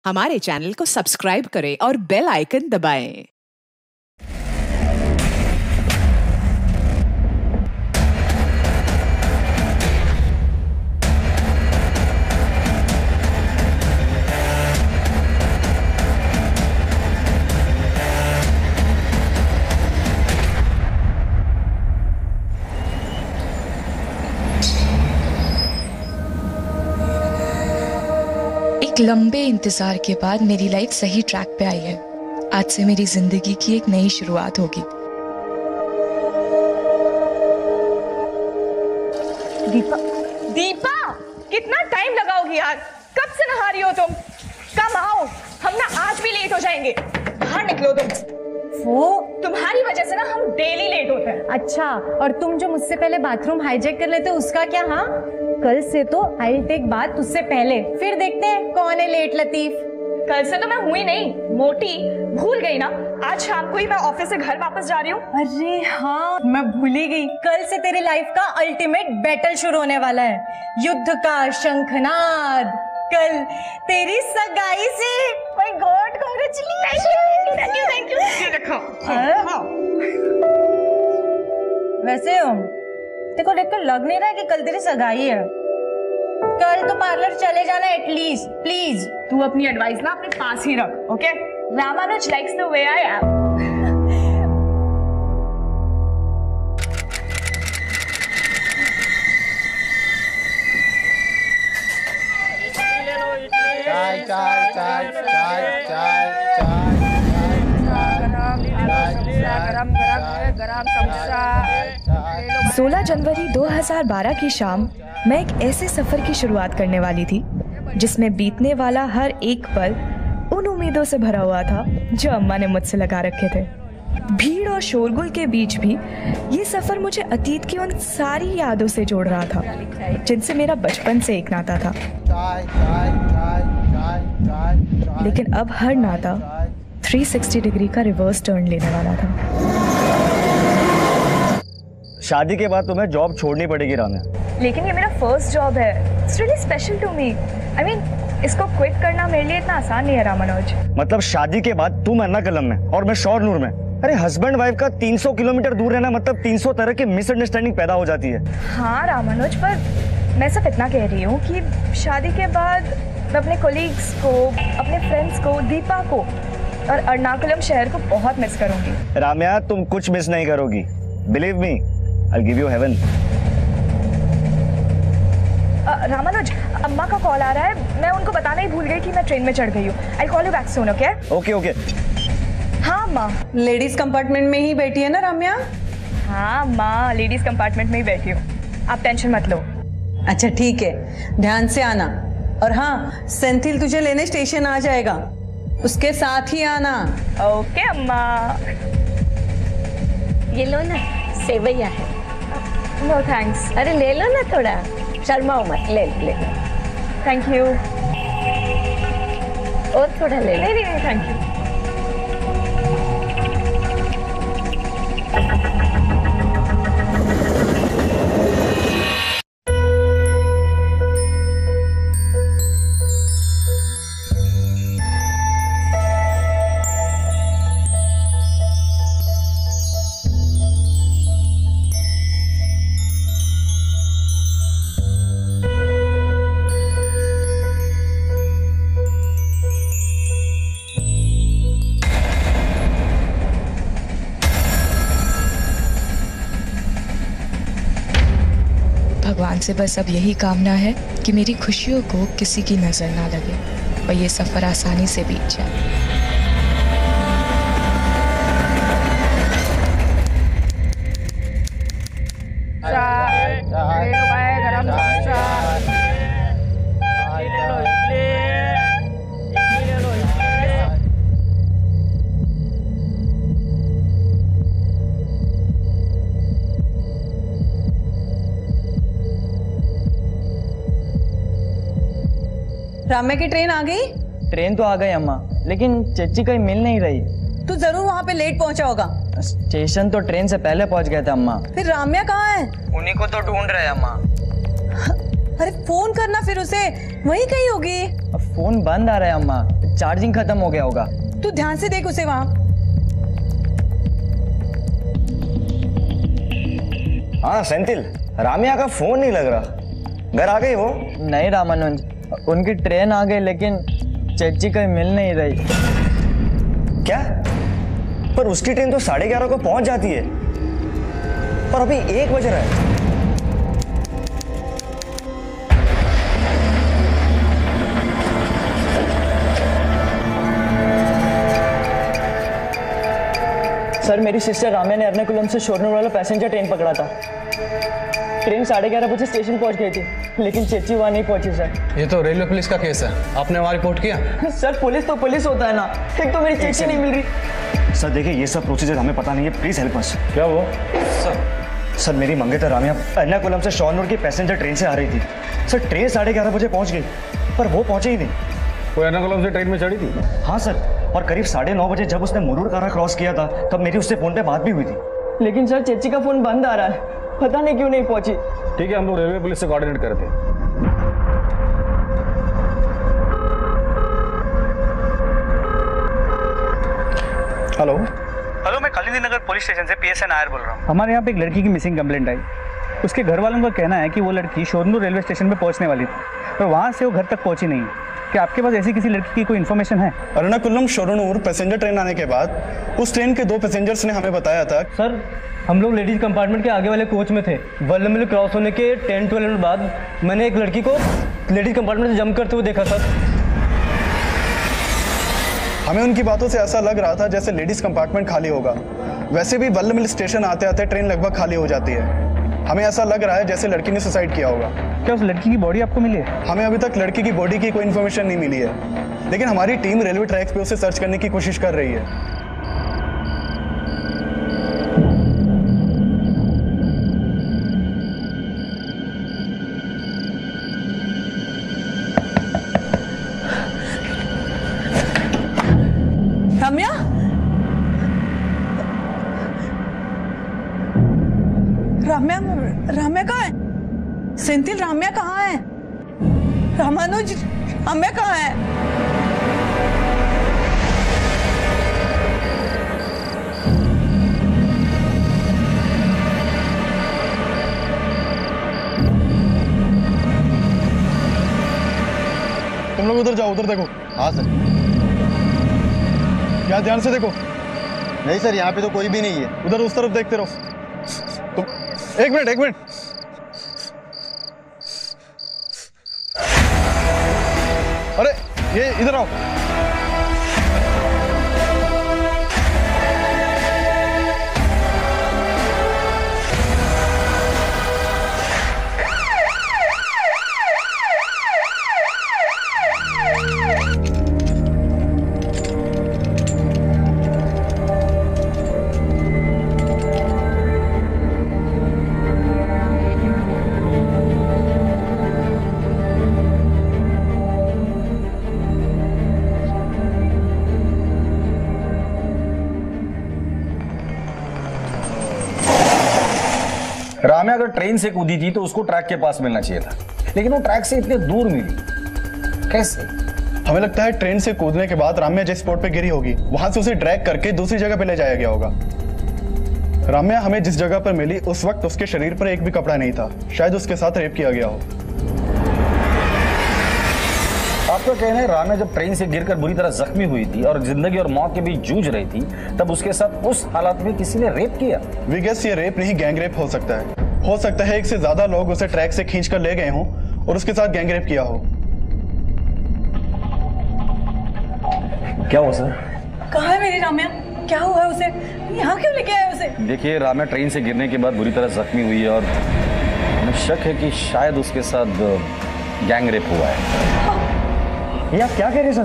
हमारे चैनल को सब्सक्राइब करें और बेल आइकन दबाएं। एक लंबे इंतजार के बाद मेरी लाइफ सही ट्रैक पे आई है। आज से मेरी जिंदगी की एक नई शुरुआत होगी। दीपा, दीपा, कितना टाइम लगाओगी यार? कब से नहा रही हो तुम? कम आओ, हम ना आज भी लेट हो जाएंगे। बाहर निकलो तुम। वो तुम्हारी वजह से ना हम डेली लेट होते हैं। अच्छा, और तुम जो मुझसे पहले बाथरूम हाईजैक कर लेते उसका क्या? हाँ, कल से तो आई टेक बात तुझसे पहले, फिर देखते हैं कौन है लेट लतीफ। कल से तो मैं हुई नहीं, मोटी। भूल गई ना, आज शाम को ही मैं ऑफिस से घर वापस जा रही हूँ। अरे हाँ, मैं भूल ही गई। कल से तेरी लाइफ का अल्टीमेट बैटल शुरू होने वाला है, युद्ध का शंखनाद। कल तेरी सगाई से। My God, congratulation. Thank you. ये देखो। वैसे देखो देखकर लग नहीं रहा है कि कल तेरी सगाई है। कल तो पार्लर चले जाना एटलीस्ट, प्लीज। तू अपनी एडवाइस ना अपने पास ही रख, okay? Ramanuj likes the way I am. चाय चाय चाय चाय चाय चाय गरम समोसा। 16 जनवरी 2012 की शाम मैं एक ऐसे सफर की शुरुआत करने वाली थी जिसमें बीतने वाला हर एक पल उन उम्मीदों से भरा हुआ था जो अम्मा ने मुझसे लगा रखे थे। भीड़ और शोरगुल के बीच भी ये सफर मुझे अतीत की उन सारी यादों से जोड़ रहा था जिनसे मेरा बचपन से एक नाता था। लेकिन अब हर नाता 360 डिग्री का रिवर्स टर्न लेने वाला था। शादी के बाद तुम्हें जॉब छोड़नी पड़ेगी राम्या। लेकिन ये मेरा फर्स्ट जॉब है। It's really special to me. I mean, इसको क्विट करना मेरे लिए इतना आसान नहीं है रामानुज। मतलब शादी के बाद तुम एर्नाकुलम में और मैं शोरनूर में। अरे हस्बैंड वाइफ का 300 किलोमीटर दूर रहना मतलब 300 तरह की मिसअंडरस्टैंडिंग पैदा हो जाती है। हाँ रामानुज, पर मैं सिर्फ इतना कह रही हूँ कि शादी के बाद मैं अपने कोलीग्स को, अपने फ्रेंड्स को, दीपा को और एर्नाकुलम शहर को बहुत मिस करूंगी। राम्या, तुम कुछ मिस नहीं करोगी। Believe me, I'll give you heaven. Ramanuj, अम्मा का कॉल आ रहा है। मैं उनको बताना ही भूल गई कि मैं ट्रेन में चढ़ गई हूँ। I'll call you back soon, okay? Okay, okay. हाँ माँ। लेडीज कंपार्टमेंट में ही बैठी है ना राम्या? हाँ माँ, लेडीज कंपार्टमेंट में ही बैठी हूँ। आप टेंशन मत लो। अच्छा ठीक है, ध्यान से आना। और हाँ, सेंथिल तुझे लेने स्टेशन आ जाएगा, उसके साथ ही आना। ओके अम्मा। ये लो ना, सेवैया है। No thanks. अरे ले लो ना, थोड़ा शर्माओ मत, ले लो। Thank you. और थोड़ा ले लो। नहीं थैंक यू। भगवान से बस अब यही कामना है कि मेरी खुशियों को किसी की नजर ना लगे और ये सफर आसानी से बीत जाए। गरम समोसा। राम्या की ट्रेन आ गई? ट्रेन तो आ गई अम्मा, लेकिन चच्ची कहीं मिल नहीं रही। तू जरूर वहाँ पे लेट पहुँचा होगा। स्टेशन तो ट्रेन से पहले पहुंच गए थे अम्मा। फिर राम्या कहाँ है? उन्हीं को तो ढूंढ रहे हैं अम्मा। अरे फोन करना फिर उसे, वहीं कहीं होगी। फोन बंद आ रहा है अम्मा, चार्जिंग खत्म हो गया होगा। तू ध्यान से देख उसे वहाँ। हाँ सेंथिल, रामिया का फोन नहीं लग रहा। घर आ गई वो? नहीं रामानुज, उनकी ट्रेन आ गई लेकिन चच्ची कहीं मिल नहीं रही। क्या? पर उसकी ट्रेन तो 11:30 को पहुंच जाती है और अभी 1 बज रहा है। सर, मेरी सिस्टर राम्या ने एर्नाकुलम से शोरनूर वाला पैसेंजर ट्रेन पकड़ा था। ट्रेन 11:30 बजे स्टेशन पहुंच गई थी, लेकिन चेची वहां नहीं पहुंची सर। ये तो रेलवे पुलिस का केस है, आपने वहां रिपोर्ट किया? सर, पुलिस तो पुलिस होता है ना, एक तो मेरी चेची नहीं मिल रही। सर देखिए, ये सब प्रोसीजर हमें पता नहीं है, प्लीज हेल्प अस। क्या हुआ? सर मेरी मंगेतर रामिया एर्नाकुलम से शोरनूर की पैसेंजर ट्रेन से आ रही थी। सर ट्रेन 11:30 बजे पहुंच गई, पर वो पहुंचे ही नहीं। वो एर्नाकुलम से ट्रेन में चढ़ी थी? हाँ सर, और करीब 9:30 बजे जब उसने मुरुडकारा क्रॉस किया था तब मेरी उससे फोन पे बात भी हुई थी। लेकिन सर चेची का फोन बंद आ रहा है, पता नहीं क्यों नहीं पहुंची। ठीक है, हम लोग रेलवे पुलिस से कोऑर्डिनेट करते हैं। हेलो हेलो, मैं कालिंदी नगर पुलिस स्टेशन से PSI नायर बोल रहा हूँ। हमारे यहाँ पे एक लड़की की मिसिंग कंप्लेंट आई। उसके घर वालों का कहना है कि वो लड़की शोरनूर रेलवे स्टेशन पे पहुँचने वाली थी, पर वहाँ से वो घर तक पहुँची नहीं। क्या आपके पास ऐसी किसी लड़की की कोई इन्फॉर्मेशन है? एर्नाकुलम शोरनूर पैसेंजर ट्रेन आने के बाद उस ट्रेन के 2 पैसेंजर्स ने हमें बताया था। सर, हम लोग लेडीज कंपार्टमेंट के आगे वाले कोच में थे। वल्लमिल क्रॉस होने के 10-12 मिनट बाद मैंने एक लड़की को लेडीज कंपार्टमेंट से जंप करते हुए देखा सर। हमें उनकी बातों से ऐसा लग रहा था जैसे लेडीज कंपार्टमेंट खाली होगा। वैसे भी वल्लमिल स्टेशन आते आते ट्रेन लगभग खाली हो जाती है। हमें ऐसा लग रहा है जैसे लड़की ने सुसाइड किया होगा। क्या उस लड़की की बॉडी आपको मिली है? हमें अभी तक लड़की की बॉडी की कोई इन्फॉर्मेशन नहीं मिली है, लेकिन हमारी टीम रेलवे ट्रैक्स पे उसे सर्च करने की कोशिश कर रही है। राम्या, राम्या, राम्या कहाँ है? सेंथिल, राम्या कहाँ है? रामानुज, राम्या कहाँ है? तुम लोग उधर जाओ, उधर देखो। हाँ सर। क्या ध्यान से देखो। नहीं सर, यहाँ पे तो कोई भी नहीं है। उधर उस तरफ देखते रहो। तुम एक मिनट। अरे ये इधर आओ। राम्या अगर ट्रेन से कूदी थी तो उसको ट्रैक के पास मिलना चाहिए था, लेकिन वो ट्रैक से इतने दूर मिली कैसे? हमें लगता है ट्रेन से कूदने के बाद राम्या जिस स्पॉट पे गिरी होगी वहां से उसे ड्रैग करके दूसरी जगह पे ले जाया गया होगा। राम्या हमें जिस जगह पर मिली उस वक्त उसके शरीर पर एक भी कपड़ा नहीं था। शायद उसके साथ रेप किया गया हो। आपका कहना है राम्या जब ट्रेन से गिरकर बुरी तरह जख्मी हुई थी और जिंदगी और मौत के बीच जूझ रही थी, तब उसके साथ उस हालात में किसी ने रेप किया? वी गेस ये रेप नहीं गैंग रेप हो सकता है। हो सकता है एक से ज्यादा लोग उसे ट्रैक से खींचकर ले गए हों और उसके साथ गैंग रेप किया हो। क्या हुआ सर? कहाँ है मेरी राम्या? क्या हुआ उसे? यहाँ क्यों लेके आए उसे? देखिए, राम्या ट्रेन से गिरने के बाद बुरी तरह जख्मी हुई है और हमें शक है कि शायद उसके साथ गैंग रेप हुआ है। ये आप क्या कह रहे हैं सर?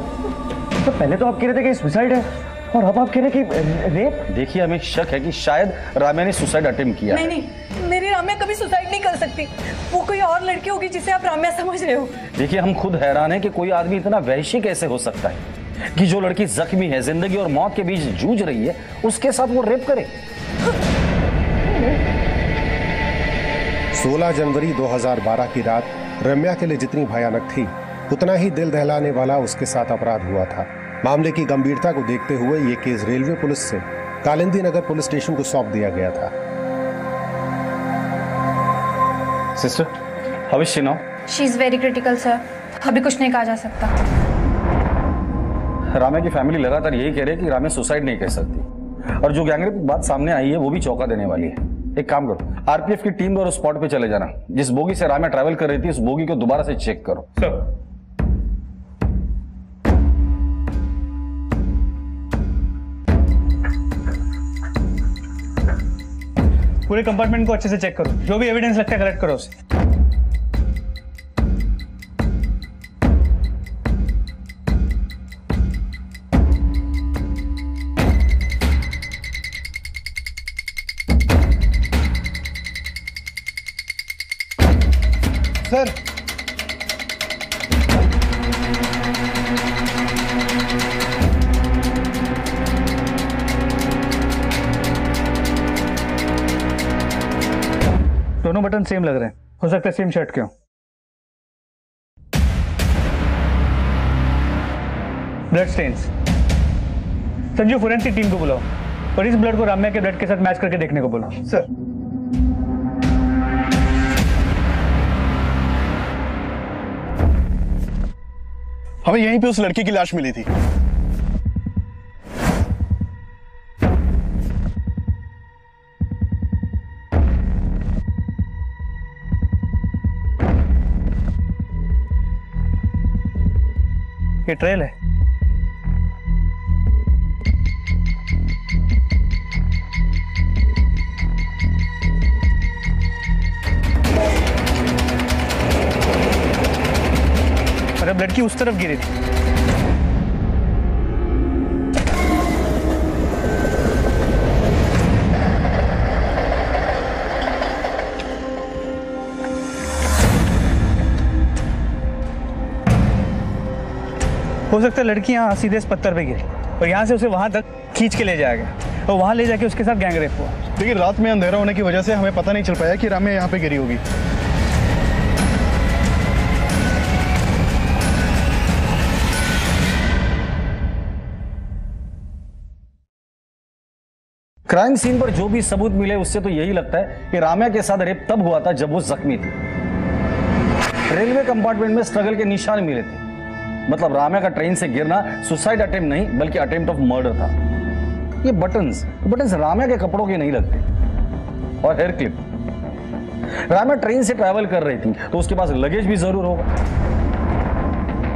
तो पहले तो आप कह रहे थे कि सुसाइड है और अब आप कह रहे हैं कि रेप। देखिए, हमें शक है कि शायद राम्या ने सुसाइड अटेम्प्ट किया। नहीं, मेरी राम्या कभी सुसाइड नहीं कर सकती। वो कोई और लड़की होगी जिसे आप राम्या समझ रहे हो। देखिए, हम खुद हैरान हैं कि कोई आदमी इतना वहशी कैसे हो सकता है कि जो लड़की जख्मी है, जिंदगी और मौत के बीच जूझ रही है, उसके साथ वो रेप करे। 16 जनवरी 2012 की रात रम्या के लिए जितनी भयानक थी, उतना ही दिल दहलाने वाला उसके साथ अपराध हुआ था। मामले की गंभीरता को देखते हुए यह केस रेलवे पुलिस से कालिंदी नगर पुलिस स्टेशन को सौंप दिया गया था। Sister, how is she now? She is very critical sir, अभी कुछ नहीं कहा जा सकता। राम्या की फैमिली लगातार यही कह रही है कि राम्या सुसाइड नहीं कर सकती, और जो गैंगरेप की बात सामने आई है वो भी चौंका देने वाली है। एक काम करो, आरपीएफ की टीम और स्पॉट पे चले जाना। जिस बोगी से राम्या ट्रैवल कर रही थी उस बोगी को दोबारा से चेक करो। सर। पूरे कंपार्टमेंट को अच्छे से चेक करो, जो भी एविडेंस लगता है कलेक्ट करो उसे। सर, दोनों बटन सेम लग रहे हैं, हो सकता है सेम शर्ट के हो। Blood stains. Sanju, forensic team को बुलाओ और इस ब्लड को राम्या के ब्लड के साथ मैच करके देखने को बोलो। सर। हमें यहीं पे उस लड़की की लाश मिली थी। ये ट्रेल है। और अब लड़की उस तरफ गिरी थी। हो सकता है लड़की यहाँ सीधे इस पत्थर पे गिरी और यहाँ से उसे वहां तक खींच के ले जाया गया और वहां ले जाके उसके साथ गैंगरेप हुआ। लेकिन रात में अंधेरा होने की वजह से हमें पता नहीं चल पाया कि राम्या यहाँ पे गिरी होगी। क्राइम सीन पर जो भी सबूत मिले उससे तो यही लगता है कि राम्या के साथ रेप तब हुआ था जब वो जख्मी थी। रेलवे कंपार्टमेंट में स्ट्रगल के निशान मिले थे, मतलब राम्या का ट्रेन से गिरना सुसाइड अटेम्प्ट नहीं बल्कि अटेम्प्ट ऑफ मर्डर था। ये बटन्स राम्या के कपड़ों के नहीं लगते। और हेयर क्लिप। राम्या ट्रेन से ट्रैवल कर रही थी तो उसके पास लगेज भी जरूर होगा,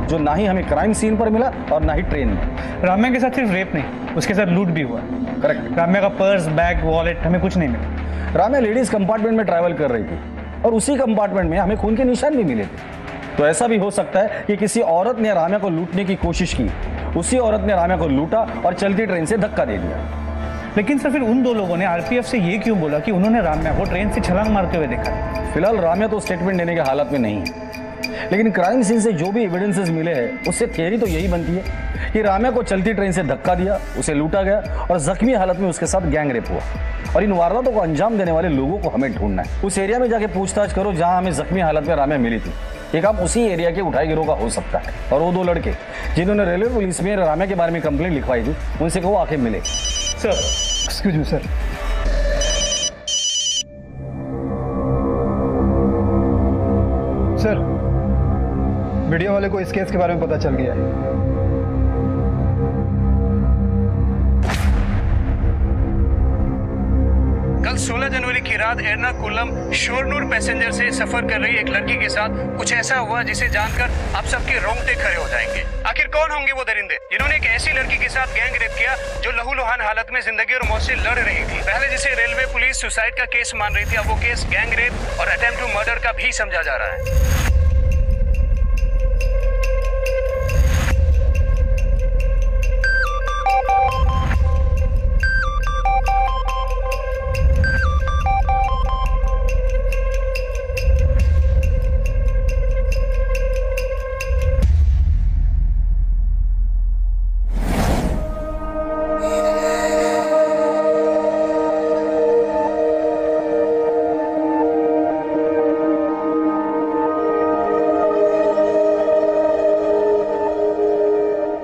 जो ना ही हमें क्राइम सीन पर मिला और ना ही ट्रेन में। राम्या के साथ सिर्फ रेप नहीं, उसके साथ लूट भी हुआ। करेक्ट। राम्या का पर्स, बैग, वॉलेट हमें कुछ नहीं मिला। राम्या लेडीज कंपार्टमेंट में ट्रैवल कर रही थी और उसी कंपार्टमेंट में हमें खून के निशान भी मिले थे। तो ऐसा भी हो सकता है कि किसी औरत ने राम्या को लूटने की कोशिश की, उसी औरत ने राम्या को लूटा और चलती ट्रेन से धक्का दे दिया। लेकिन सर फिर उन दो लोगों ने आरपीएफ से ये क्यों बोला कि उन्होंने राम्या को ट्रेन से छलांग मारते हुए देखा? फिलहाल राम्या तो स्टेटमेंट देने के हालत में नहीं है, लेकिन क्राइम सीन से जो भी एविडेंसेस मिले हैं उससे थियरी तो यही बनती है कि राम्या को चलती ट्रेन से धक्का दिया, उसे लूटा गया और जख्मी हालत में उसके साथ गैंगरेप हुआ। और इन वारदातों को अंजाम देने वाले लोगों को हमें ढूंढना है। उस एरिया में जाके पूछताछ करो जहां हमें जख्मी हालत में राम्या मिली थी। ये काम उसी एरिया के उठाई गिरोह का हो सकता है। और वो दो लड़के जिन्होंने रेलवे पुलिस में राम्या के बारे में कंप्लेंट लिखवाई थी, उनसे कहो आके मिले। Sir, excuse me sir. Sir, media वाले को इस केस के बारे में पता चल गया है। कल 16 जनवरी की रात एर्नाकुलम शोरनूर पैसेंजर से सफर कर रही एक लड़की के साथ कुछ ऐसा हुआ जिसे जानकर आप सबके रोंगटे खड़े हो जाएंगे। आखिर कौन होंगे वो दरिंदे जिन्होंने एक ऐसी लड़की के साथ गैंग रेप किया जो लहूलुहान हालत में जिंदगी और मौत से लड़ रही थी। पहले जिसे रेलवे पुलिस सुसाइड का केस मान रही थी, अब वो केस गैंग रेप और अटेम्प्ट टू मर्डर का भी समझा जा रहा है।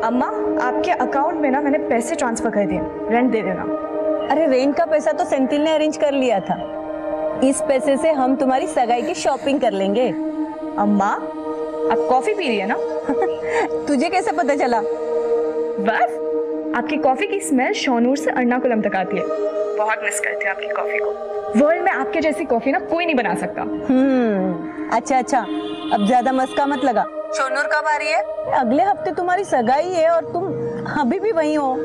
अम्मा, आपके अकाउंट में ना मैंने पैसे ट्रांसफर कर दिए, रेंट दे देना। अरे रेंट का पैसा तो सेंथिल ने अरेंज कर लिया था। इस पैसे से हम तुम्हारी सगाई की शॉपिंग कर लेंगे। अम्मा, आप कॉफी पी रही है ना? तुझे कैसे पता चला? बस आपकी कॉफी की स्मेल शोनूर से अर्नाकुलम तक आती है। बहुत मिस करते हैं आपकी कॉफी को। वर्ल्ड में आपके जैसी कॉफी ना कोई नहीं बना सकता। अच्छा, अब ज्यादा मस्का मत लगा। शोनूर कब आ रही है? अगले हफ्ते तुम्हारी सगाई है और तुम अभी भी वहीं हो।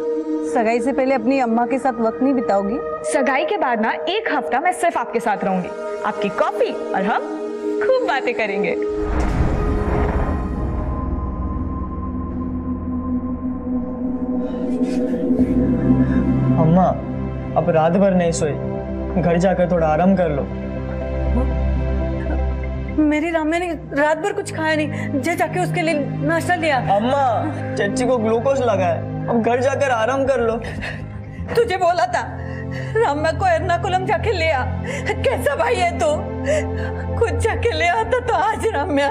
सगाई से पहले अपनी अम्मा के साथ वक्त नहीं बिताओगी? सगाई के बाद ना 1 हफ्ता मैं सिर्फ आपके साथ रहूंगी, आपकी कॉफी और हम खूब बातें करेंगे। अम्मा, अब रात भर नहीं सोई, घर जाकर थोड़ा आराम कर लो। मेरी राम्या ने रात भर कुछ खाया नहीं, जाके उसके लिए नाश्ता लिया। अम्मा, चच्ची को ग्लूकोज लगा है, अब घर जाकर आराम कर लो। तुझे बोला था राम्या को एर्नाकुलम जाके ले आ। कैसा भाई है तू? खुद जाके ले आता तो आज राम्या।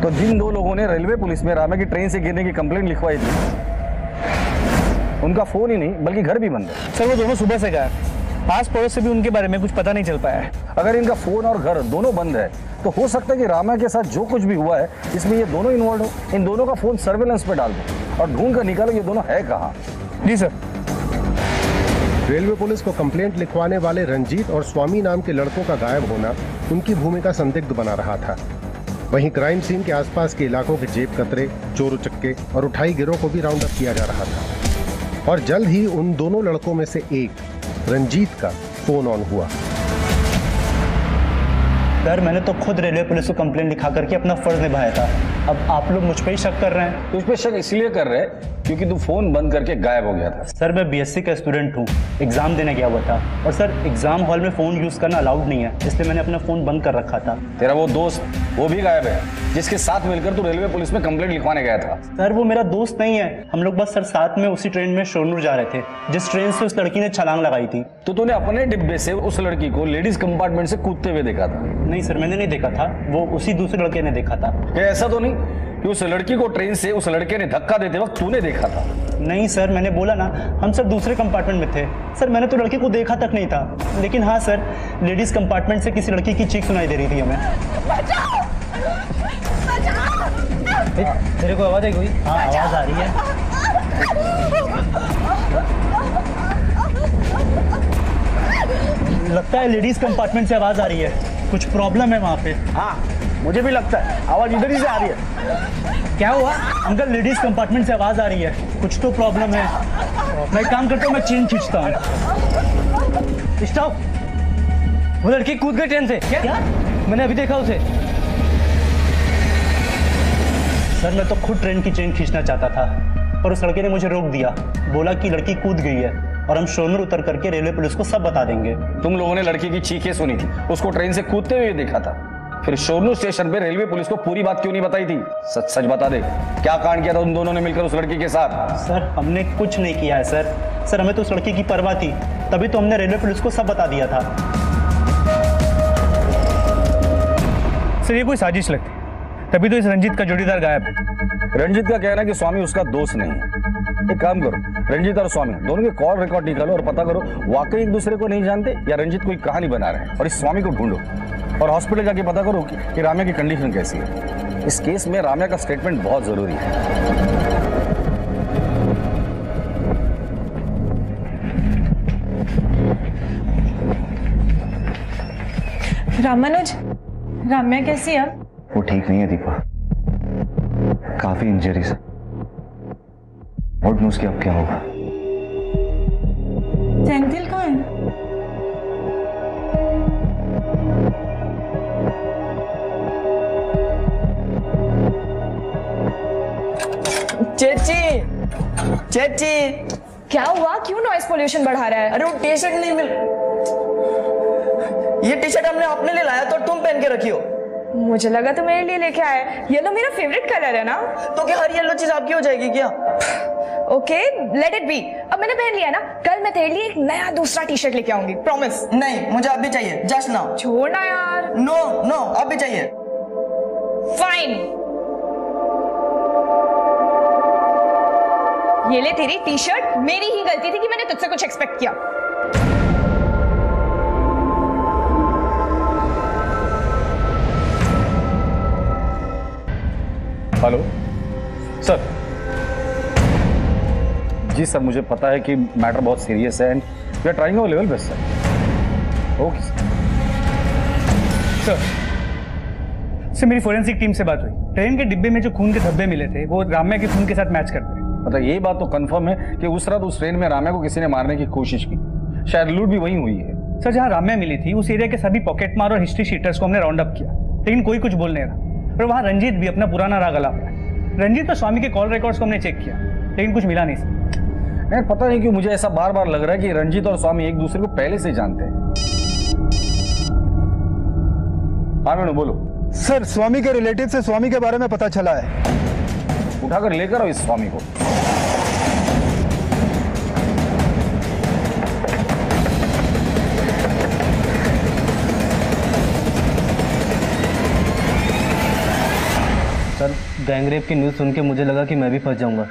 तो जिन 2 लोगों ने रेलवे पुलिस में राम्या की ट्रेन से गिरने की कंप्लेंट लिखवाई थी, उनका फोन ही नहीं बल्कि घर भी बंद है। सर वो दोनों सुबह से गायब, आस पड़ोस से भी उनके बारे में कुछ पता नहीं चल पाया है। अगर इनका फोन और घर दोनों बंद है तो हो सकता है कि राम्या के साथ जो कुछ भी हुआ है इसमें ये दोनों इन्वॉल्व हो। इन दोनों का फोन सर्वेलेंस पे डाल दो और ढूंढ कर निकालो ये दोनों है कहाँ। जी सर। रेलवे पुलिस को कंप्लेंट लिखवाने वाले रंजीत और स्वामी नाम के लड़कों का गायब होना उनकी भूमिका संदिग्ध बना रहा था। वहीं क्राइम सीन के आसपास के इलाकों के जेब कतरे, चोर उचक्के और उठाई गिरोह को भी राउंड अप किया जा रहा था और जल्द ही उन दोनों लड़कों में से एक, रंजीत का फोन ऑन हुआ। सर मैंने तो खुद रेलवे पुलिस को कंप्लेंट लिखा करके अपना फर्ज निभाया था। अब आप लोग मुझ पे ही शक कर रहे हैं। तुझ पे शक इसलिए कर रहे हैं क्योंकि तू फोन बंद करके गायब हो गया था। सर मैं बीएससी का स्टूडेंट हूँ, एग्जाम देने गया हुआ था और सर एग्जाम हॉल में फोन यूज करना अलाउड नहीं है, इसलिए मैंने अपना फोन बंद कर रखा था। तेरा वो दोस्त वो भी गायब है जिसके साथ मिलकर तू रेलवे पुलिस में कंप्लेंट लिखवाने गया था। सर वो मेरा दोस्त नहीं है, हम लोग बस सर साथ में उसी ट्रेन में शोरनूर जा रहे थे जिस ट्रेन से उस लड़की ने छलांग लगाई थी। तो तूने अपने डिब्बे से उस लड़की को लेडीज कंपार्टमेंट से कूदते हुए देखा था? नहीं सर मैंने नहीं देखा था, वो उसी दूसरे लड़के ने देखा था। क्या ऐसा तो नहीं कि उस लड़की को ट्रेन से उस लड़के ने धक्का देते वक्त तूने देखा था? नहीं सर मैंने बोला ना हम सब दूसरे कंपार्टमेंट में थे। सर मैंने तो लड़की को देखा तक नहीं था, लेकिन हाँ सर लेडीज कंपार्टमेंट से किसी लड़की की चीख सुनाई दे रही थी हमें। तेरे को आवाज आई कोई? हाँ आवाज आ रही है। लगता है लेडीज कंपार्टमेंट से आवाज आ रही है, कुछ प्रॉब्लम है वहाँ पे। हाँ मुझे भी लगता है आवाज इधर ही से आ रही है। क्या हुआ अंकल? लेडीज कंपार्टमेंट से आवाज आ रही है, कुछ तो प्रॉब्लम है। मैं एक काम करता हूँ, मैं चेन खींचता हूँ। स्टॉप! वो लड़की कूद गई ट्रेन से। क्या? मैंने अभी देखा उसे। सर मैं तो खुद ट्रेन की चेन खींचना चाहता था पर उस लड़के ने मुझे रोक दिया, बोला कि लड़की कूद गई है और हम शोरनूर उतर करके रेलवे पुलिस को सब बता देंगे। तुम लोगों ने लड़की की चीखें सुनी थी, उसको ट्रेन से कूदते हुए देखा था, फिर शोरनूर स्टेशन पे रेलवे पुलिस को पूरी बात क्यों नहीं बताई थी? सच सच बता दे, क्या कांड किया था उन दोनों ने मिलकर उस लड़की के साथ? सर हमने कुछ नहीं किया है सर। सर हमें तो उस लड़की की परवाह थी, तभी तो हमने रेलवे पुलिस को सब बता दिया था। सर ये कोई साजिश लगती, तभी तो इस रंजीत का जोड़ीदार गायब है। रंजीत का कहना है कि स्वामी उसका दोस्त नहीं है। एक काम करो, रंजीत और स्वामी दोनों के कॉल रिकॉर्ड निकालो और पता करो वाकई एक दूसरे को नहीं जानते या रंजीत कोई कहानी बना रहे हैं, और इस स्वामी को ढूंढो और हॉस्पिटल जाके पता करो कि राम्या की कंडीशन कैसी है। इस केस में राम्या का स्टेटमेंट बहुत जरूरी है। रामानुज, राम्या कैसी है? वो ठीक नहीं है दीपा, काफी इंजरीज है। और न्यूज़ की अब क्या होगा? सेंथिल कहाँ है? चेची, चेची, क्या हुआ? क्यों नॉइस पोल्यूशन बढ़ा रहा है? अरे वो टी शर्ट नहीं मिल। ये टी शर्ट हमने अपने लिए लाया तो तुम पहन के रखी हो। मुझे लगा तो मेरे लिए लेके आया। येलो मेरा फेवरेट कलर है ना। तो क्या हर येलो चीज आपकी हो जाएगी क्या? Okay let it be. अब मैंने पहन लिया ना, कल मैं तेरे लिए एक नया दूसरा टी शर्ट लेके आऊंगी, प्रॉमिस। नहीं, मुझे अब भी चाहिए, जस्ट नाउ। छोड़ना यार। नो नो, अब भी चाहिए। फाइन, ये ले तेरी टी शर्ट। मेरी ही गलती थी कि मैंने तुझसे कुछ एक्सपेक्ट किया। Hello sir. जी सर, मुझे पता है कि मैटर बहुत सीरियस है and we are trying our level best sir. Okay sir मेरी फोरेंसिक टीम से बात हुई। ट्रेन के डिब्बे में जो खून के धब्बे मिले थे वो राम्या के खून के साथ मैच करते हैं। मतलब ये बात तो कंफर्म है कि उस रात उस ट्रेन में राम्या को किसी ने मारने की कोशिश की, शायद लूट भी वहीं हुई है। सर जहां राम्या मिली थी उस एरिया के सभी पॉकेट मार और हिस्ट्री शीटर्स को हमने राउंड अप किया, लेकिन कोई कुछ बोल नहीं रहा। और वहां रंजीत भी अपना पुराना राग अलाप रहा है। रंजीत और स्वामी के कॉल रिकॉर्ड्स को हमने चेक किया, लेकिन कुछ मिला नहीं सर। नहीं, पता नहीं क्यों मुझे ऐसा बार बार लग रहा है कि रंजीत और स्वामी एक दूसरे को पहले से जानते हैं। हाँ मेनू बोलो। सर स्वामी के रिलेटिव से स्वामी के बारे में पता चला है। उठाकर लेकर आओ इस स्वामी को। सर गैंगरेप की न्यूज़ सुन के मुझे लगा कि मैं भी फंस जाऊंगा,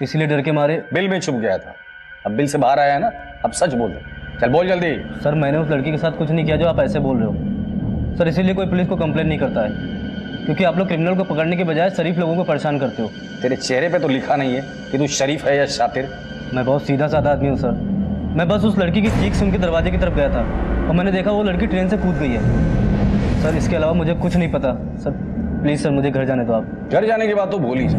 इसलिए डर के मारे बिल में छुप गया था। अब बिल से बाहर आया है ना, अब सच बोल दे। चल बोल जल्दी। सर मैंने उस लड़की के साथ कुछ नहीं किया जो आप ऐसे बोल रहे हो। सर इसीलिए कोई पुलिस को कंप्लेन नहीं करता है, क्योंकि आप लोग क्रिमिनल को पकड़ने के बजाय शरीफ लोगों को परेशान करते हो। तेरे चेहरे पे तो लिखा नहीं है कि तू शरीफ है या शातिर। मैं बहुत सीधा साधा आदमी हूँ सर। मैं बस उस लड़की की चीख सुन के दरवाजे की तरफ गया था और मैंने देखा वो लड़की ट्रेन से कूद गई है। सर इसके अलावा मुझे कुछ नहीं पता। सर प्लीज़ सर मुझे घर जाने दो आप। घर जाने की बात तो भूल ही जा।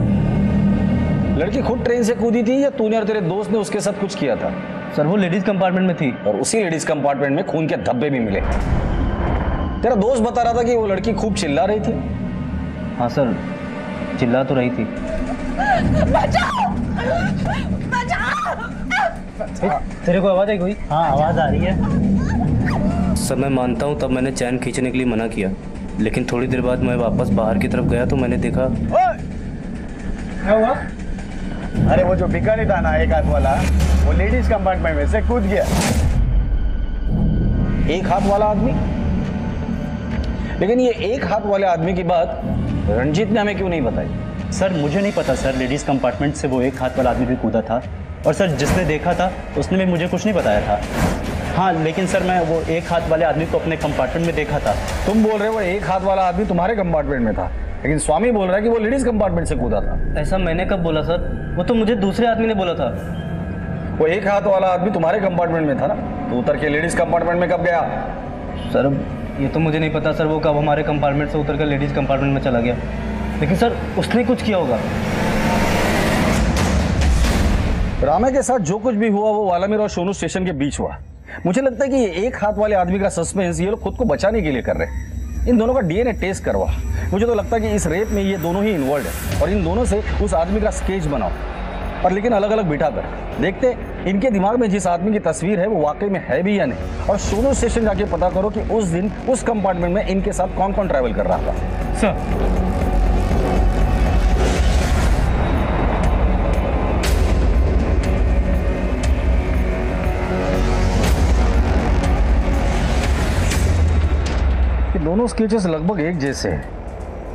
लड़की खुद ट्रेन से कूदी थी या तूने और तेरे दोस्त ने उसके साथ कुछ किया था? सर वो लेडीज कंपार्टमेंट में थी और उसी लेडीज कंपार्टमेंट में खून के धब्बे भी मिले। तेरा दोस्त बता रहा था कि वो लड़की खूब चिल्ला रही थी। हाँ सर चिल्ला तो रही थी। बचाओ! बचाओ! तेरे को आवाज आई कोई? हाँ आवाज आ रही है। सर मैं मानता हूँ तब मैंने चैन खींचने के लिए मना किया, लेकिन थोड़ी देर बाद मैं वापस बाहर की तरफ गया तो मैंने देखा। क्या हुआ? अरे वो जो बिका नहीं था ना एक हाथ वाला, वो लेडीज कंपार्टमेंट में से कूद गया। एक हाथ वाला आदमी? लेकिन ये एक हाथ वाले आदमी की बात रंजीत ने हमें क्यों नहीं बताई? सर मुझे नहीं पता सर, लेडीज कंपार्टमेंट से वो एक हाथ वाला आदमी भी कूदा था और सर जिसने देखा था उसने भी मुझे कुछ नहीं बताया था। हाँ लेकिन सर मैं वो एक हाथ वाले आदमी को अपने कंपार्टमेंट में देखा था। तुम बोल रहे हो एक हाथ वाला आदमी तुम्हारे कंपार्टमेंट में था, लेकिन स्वामी बोल रहा है कि वो लेडीज कंपार्टमेंट से कूदा था। ऐसा मैंने कब बोला सर? वो तो मुझे दूसरे आदमी ने बोला था। वो एक हाथ वाला आदमी तुम्हारे कंपार्टमेंट में था ना, तो उतर के लेडीज कंपार्टमेंट में कब गया? सर ये तो मुझे नहीं पता सर, वो कब हमारे कंपार्टमेंट से उतर कर लेडीज कंपार्टमेंट में चला गया, लेकिन सर उसने कुछ किया होगा। रामे के साथ जो कुछ भी हुआ वो वालामीर और सोनू स्टेशन के बीच हुआ। मुझे लगता है कि ये एक हाथ वाले आदमी का सस्पेंस ये लोग खुद को बचाने के लिए कर रहे हैं। इन दोनों का डीएनए टेस्ट करवा। मुझे तो लगता है कि इस रेप में ये दोनों ही इन्वॉल्व है और इन दोनों से उस आदमी का स्केच बनाओ, और लेकिन अलग अलग बिठा कर देखते इनके दिमाग में जिस आदमी की तस्वीर है वो वाकई में है भी या नहीं। और सोनू स्टेशन जाके पता करो कि उस दिन उस कंपार्टमेंट में इनके साथ कौन कौन ट्रैवल कर रहा था। सर दोनों स्केचेस लगभग एक जैसे हैं,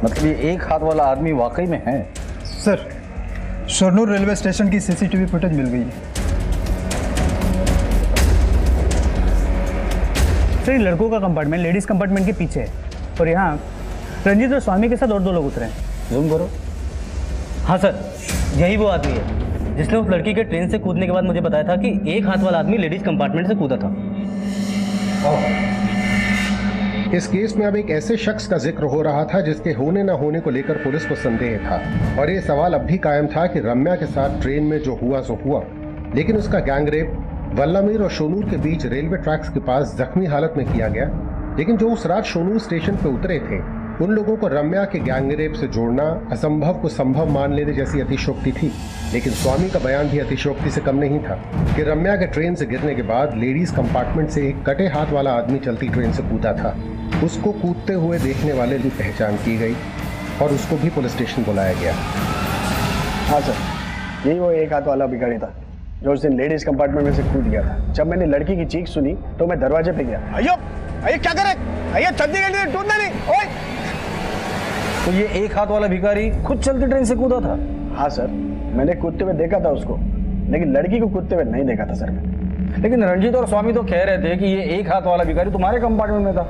मतलब ये एक हाथ वाला आदमी वाकई में है। सर शोरनूर रेलवे स्टेशन की सीसीटीवी फुटेज मिल गई है। सर लड़कों का कंपार्टमेंट लेडीज कंपार्टमेंट के पीछे है और यहाँ रंजीत और स्वामी के साथ और दो लोग उतरे हैं। जूम करो। हाँ सर यही वो आदमी है जिसने उस लड़की के ट्रेन से कूदने के बाद मुझे बताया था कि एक हाथ वाला आदमी लेडीज कंपार्टमेंट से कूदा था। इस केस में अब एक ऐसे शख्स का जिक्र हो रहा था जिसके होने न होने को लेकर पुलिस को संदेह था, और ये सवाल अब भी कायम था कि रम्या के साथ ट्रेन में जो हुआ सो हुआ, लेकिन उसका गैंगरेप वल्लामीर और शोनूर के बीच रेलवे ट्रैक्स के पास जख्मी हालत में किया गया। लेकिन जो उस रात शोनूर स्टेशन पे उतरे थे उन लोगों को रम्या के गैंगरेप से जोड़ना असंभव को संभव मान लेने जैसी अतिशयोक्ति थी, लेकिन स्वामी का बयान भी अतिशयोक्ति से कम नहीं था कि रम्या के ट्रेन से गिरने के बाद लेडीज कंपार्टमेंट से एक कटे हाथ वाला आदमी चलती ट्रेन से कूदा था। उसको कूदते हुए देखने वाले की पहचान की गई और उसको भी पुलिस स्टेशन बुलाया गया। हाँ सर, यही वो एक हाथ वाला भिखारी था जो उस दिन लेडीज कंपार्टमेंट में से कूद गया था। जब मैंने लड़की की चीख सुनी तो मैं दरवाजे पे गया। अयो अयो क्या करे, अयो चलती गई टूटना नहीं। ओए, तो ये एक हाथ वाला भिखारी खुद चलती ट्रेन से कूदा था? हाँ सर, मैंने कूदते हुए देखा था उसको, लेकिन लड़की को कूदते हुए नहीं देखा था सर मैं। लेकिन रंजीत और स्वामी तो कह रहे थे कि ये एक हाथ वाला भिखारी तुम्हारे कंपार्टमेंट में था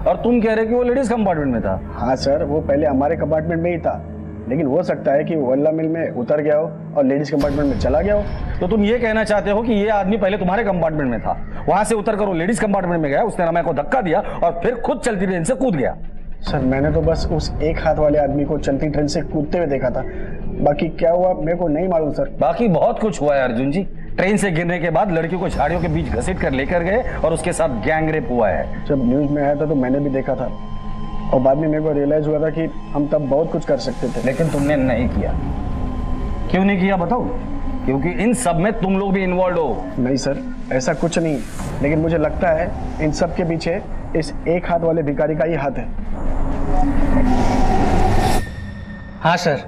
और तुम कह रहे कि वो लेडीज कंपार्टमेंट में था। हाँ सर, वो पहले हमारे कंपार्टमेंट में ही था, लेकिन हो सकता है कि वो वल्ला मिल में उतर गया हो और लेडीज कंपार्टमेंट में चला गया हो। तो तुम ये कहना चाहते हो कि ये आदमी पहले तुम्हारे कंपार्टमेंट में था, वहां से उतर कर वो लेडीज कंपार्टमेंट में गया, उसने रम्या को धक्का दिया और फिर खुद चलती ट्रेन से कूद गया? सर, मैंने तो बस उस एक हाथ वाले आदमी को चलती ट्रेन से कूदते हुए देखा था, बाकी क्या हुआ मेरे को नहीं मालूम सर। बाकी बहुत कुछ हुआ है अर्जुन जी। ट्रेन से गिरने के बाद लड़की को झाड़ियों के बीच घसीट कर लेकर गए और उसके साथ गैंगरेप हुआ है। जब न्यूज में आया था तो मैंने भी देखा था और बाद में मेरे को रियलाइज हुआ था कि हम तब बहुत कुछ कर सकते थे, लेकिन तुमने नहीं किया। क्यों नहीं किया बताओ? क्योंकि इन सब में तुम लोग भी इन्वॉल्व हो। नहीं सर, ऐसा कुछ नहीं, लेकिन मुझे लगता है इन सब के पीछे इस एक हाथ वाले भिखारी का ही हाथ है। हाँ सर,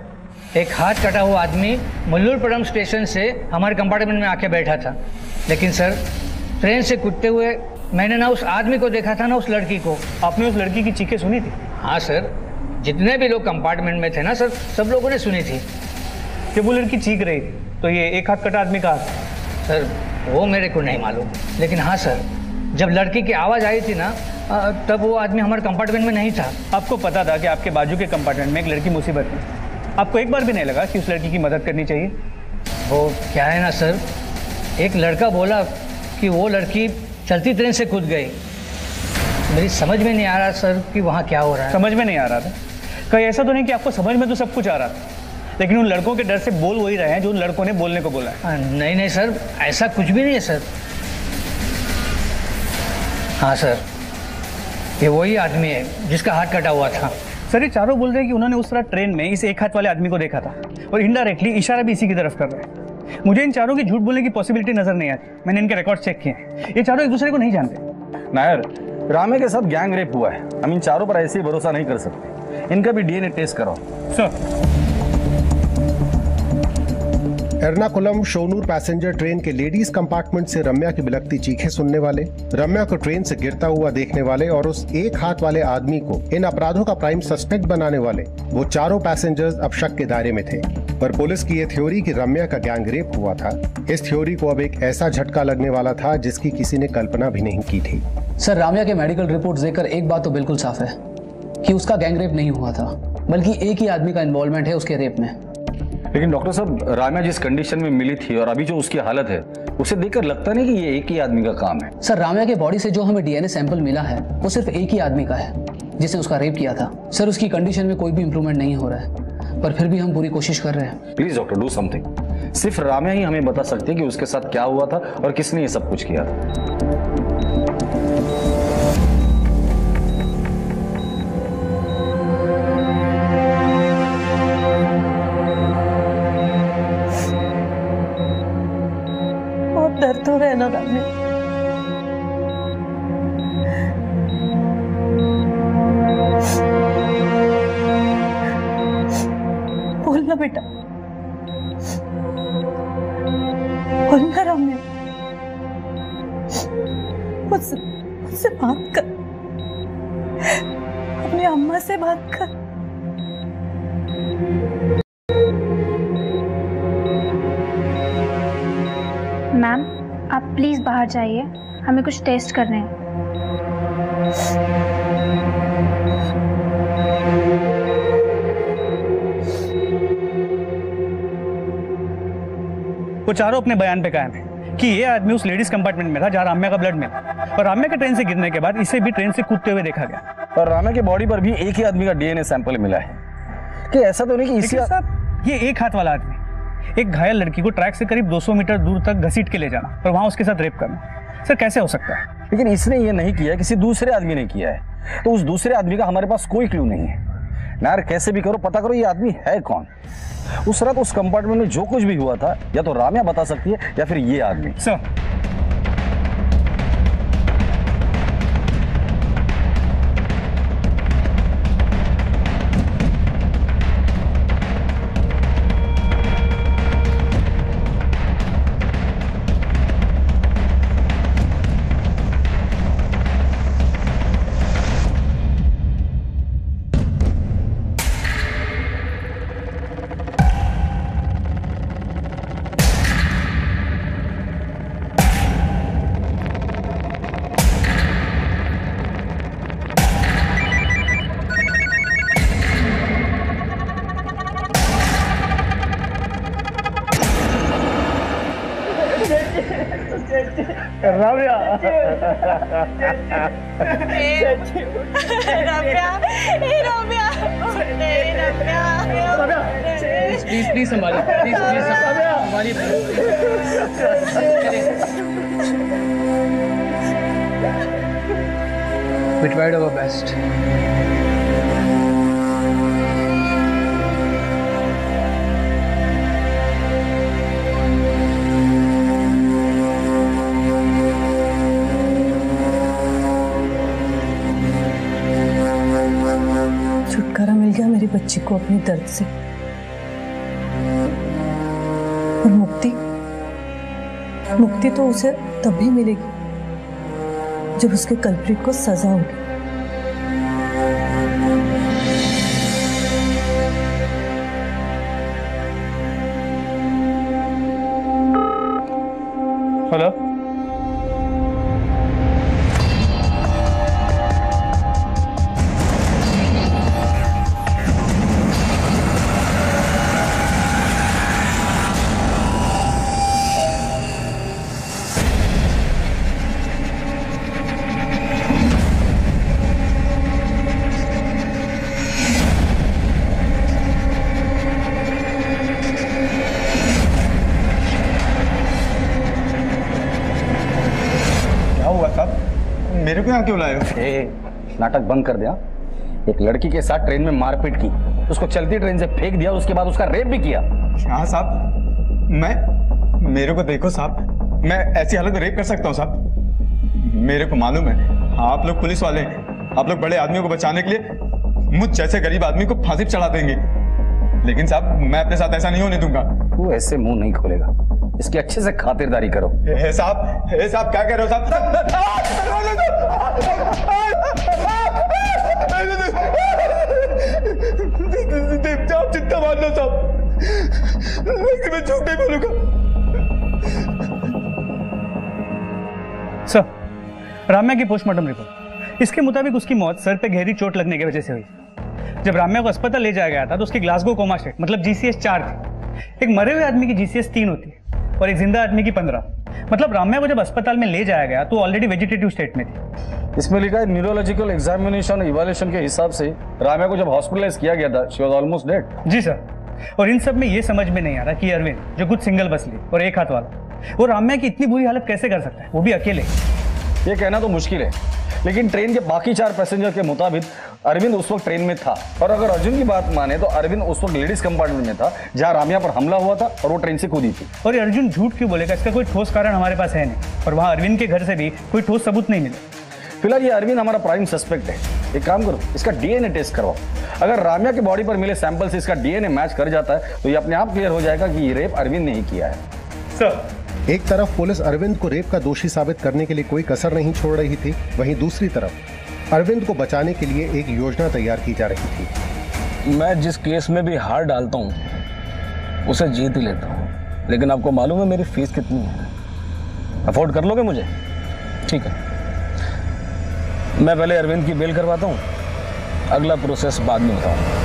एक हाथ कटा हुआ आदमी मल्लूरपुरम स्टेशन से हमारे कंपार्टमेंट में आके बैठा था, लेकिन सर ट्रेन से कूदते हुए मैंने ना उस आदमी को देखा था ना उस लड़की को। आपने उस लड़की की चीखें सुनी थी? हाँ सर, जितने भी लोग कंपार्टमेंट में थे ना सर, सब लोगों ने सुनी थी। जब वो लड़की चीख रही थी तो ये एक हाथ कटा आदमी का हाथ? सर वो मेरे को नहीं मालूम, लेकिन हाँ सर, जब लड़की की आवाज़ आई थी ना तब वो आदमी हमारे कंपार्टमेंट में नहीं था। आपको पता था कि आपके बाजू के कंपार्टमेंट में एक लड़की मुसीबत में, आपको एक बार भी नहीं लगा कि उस लड़की की मदद करनी चाहिए? वो क्या है ना सर, एक लड़का बोला कि वो लड़की चलती ट्रेन से कूद गई। मेरी समझ में नहीं आ रहा सर कि वहाँ क्या हो रहा है। समझ में नहीं आ रहा था? कहीं ऐसा तो नहीं कि आपको समझ में तो सब कुछ आ रहा था, लेकिन उन लड़कों के डर से बोल वही रहे हैं जो उन लड़कों ने बोलने को बोला है? नहीं नहीं सर, ऐसा कुछ भी नहीं है सर। हाँ सर, ये वही आदमी है जिसका हाथ कटा हुआ था। सर ये चारों बोल रहे हैं कि उन्होंने उस तरह ट्रेन में इस एक हाथ वाले आदमी को देखा था और इनडायरेक्टली इशारा भी इसी की तरफ कर रहे हैं। मुझे इन चारों की झूठ बोलने की पॉसिबिलिटी नजर नहीं आती। मैंने इनके रिकॉर्ड चेक किए हैं, ये चारों एक दूसरे को नहीं जानते। नायर, रामे के साथ गैंग रेप हुआ है, हम इन चारों पर ऐसे ही भरोसा नहीं कर सकते। इनका भी डीएनए टेस्ट कराओ। सर। एर्नाकुलम शोनूर पैसेंजर ट्रेन के लेडीज कंपार्टमेंट से रम्या की बिलखती चीखें सुनने वाले, रम्या को ट्रेन से गिरता हुआ देखने वाले और उस एक हाथ वाले आदमी को इन अपराधों का प्राइम सस्पेक्ट बनाने वाले वो चारों पैसेंजर्स अब शक के दायरे में थे। पर पुलिस की ये थ्योरी कि रम्या का गैंग रेप हुआ था, इस थ्योरी को अब एक ऐसा झटका लगने वाला था जिसकी किसी ने कल्पना भी नहीं की थी। सर, रम्या के मेडिकल रिपोर्ट देखकर एक बात तो बिल्कुल साफ है कि उसका गैंग रेप नहीं हुआ था, बल्कि एक ही आदमी का इन्वॉल्वमेंट है उसके रेप में। लेकिन डॉक्टर साहब, राम्या जिस कंडीशन में मिली थी और अभी जो उसकी हालत है, उसे देखकर लगता नहीं कि ये एक ही आदमी का काम है। सर, राम्या के बॉडी से जो हमें डीएनए सैंपल मिला है वो सिर्फ एक ही आदमी का है जिसने उसका रेप किया था। सर, उसकी कंडीशन में कोई भी इंप्रूवमेंट नहीं हो रहा है, पर फिर भी हम पूरी कोशिश कर रहे हैं। Please doctor, do something. सिर्फ राम्या ही हमें बता सकती है कि उसके साथ क्या हुआ था और किसने ये सब कुछ किया था। दर्द हो रहा है ना राम्या? बोलना बेटा, बोलना राम्या, मुझसे बात कर, अपनी अम्मा से बात कर। मैम, आप प्लीज बाहर जाइए, हमें कुछ टेस्ट करने हैं। वो चारों अपने बयान पे कायम है कि ये आदमी उस लेडीज कंपार्टमेंट में था जहां राम्या का ब्लड मिला, और राम्या के ट्रेन से गिरने के बाद इसे भी ट्रेन से कूदते हुए देखा गया। और राम्या की बॉडी पर भी एक ही आदमी का डीएनए सैंपल मिला है। कि ऐसा तो नहीं कि इसी ये एक हाथ वाला आदमी एक घायल लड़की को ट्रैक से करीब 200 मीटर दूर तक घसीट के ले जाना और वहां उसके साथ रेप करना, सर कैसे हो सकता है? लेकिन इसने ये नहीं किया, किसी दूसरे आदमी ने किया है, तो उस दूसरे आदमी का हमारे पास कोई क्लू नहीं है। यार कैसे भी करो पता करो ये आदमी है कौन। उस रात उस कंपार्टमेंट में जो कुछ भी हुआ था या तो राम्या बता सकती है या फिर ये आदमी। सर प्लीज संभालिए, प्लीज संभालिए। We tried our best. छुटकारा मिल गया मेरी बच्ची को अपने दर्द से, और मुक्ति तो उसे तभी मिलेगी जब उसके कल्प्रिट को सजा होगी। हेलो, मेरे को यहाँ क्यों लाए हो? नाटक बंद कर दिया। एक लड़की के साथ ट्रेन में मारपीट की, उसको चलती ट्रेन से फेंक दिया, उसके बाद उसका रेप भी किया। हाँ साहब, मेरे को देखो साहब, मैं ऐसी हालत में रेप कर सकता हूँ साहब? मेरे को मालूम है आप लोग पुलिस वाले हैं, आप लोग बड़े आदमियों को बचाने के लिए मुझ जैसे गरीब आदमी को फांसी पर चढ़ा देंगे, लेकिन साहब मैं अपने साथ ऐसा नहीं होने दूंगा। तू ऐसे मुंह नहीं खोलेगा, इसकी अच्छे से खातिरदारी करो। साहब क्या कह रहे हो साहब? आप चिंता मान लो साहब, मैं झूठ नहीं बोलूंगा। सर, राम्या की पोस्टमार्टम रिपोर्ट, इसके मुताबिक उसकी मौत सर पे गहरी चोट लगने की वजह से हुई। जब राम्या को अस्पताल ले जाया गया था तो उसकी ग्लासगो कोमा स्टेट मतलब GCS 4 थी। एक मरे हुए आदमी की GCS 3 होती है और एक जिंदा आदमी की 15। मतलब राम्या को जब अस्पताल में ले जाया गया तो ऑलरेडी वेजिटेटिव स्टेट में थी। इसमें लिखा है न्यूरोलॉजिकल एग्जामिनेशन इवैल्यूएशन के हिसाब से राम्या को जब हॉस्पिटलाइज किया गया था शी वाज ऑलमोस्ट डेड। जी सर, और इन सब में ये समझ में नहीं आ रहा कि अरविंद जो कुछ सिंगल बस ली और एक हाथ वाला, वो राम्या की इतनी बुरी हालत कैसे कर सकता है, वो भी अकेले। ये कहना तो मुश्किल है, लेकिन ट्रेन के बाकी 4 पैसेंजर के मुताबिक अरविंद उस वक्त ट्रेन में था। और अगर अर्जुन की बात माने तो अरविंद उस वक्त लेडीज कंपार्टमेंट में था जहां राम्या पर हमला हुआ था और वो ट्रेन से कूदी थी। और अर्जुन झूठ क्यों बोलेगा? इसका कोई ठोस कारण हमारे पास है नहीं, और वहां अरविंद के घर से भी कोई ठोस सबूत नहीं मिले। फिलहाल ये अरविंद हमारा प्राइम सस्पेक्ट है। एक काम करो, इसका DNA टेस्ट करवाओ। अगर राम्या की बॉडी पर मिले सैंपल से इसका DNA मैच कर जाता है तो ये अपने आप क्लियर हो जाएगा कि ये रेप अरविंद ने ही किया है। सर, एक तरफ पुलिस अरविंद को रेप का दोषी साबित करने के लिए कोई कसर नहीं छोड़ रही थी, वहीं दूसरी तरफ अरविंद को बचाने के लिए एक योजना तैयार की जा रही थी। मैं जिस केस में भी हार डालता हूँ उसे जीत ही लेता हूँ, लेकिन आपको मालूम है मेरी फीस कितनी है? अफोर्ड कर लोगे मुझे? ठीक है, मैं पहले अरविंद की बेल करवाता हूँ, अगला प्रोसेस बाद में बताऊँ।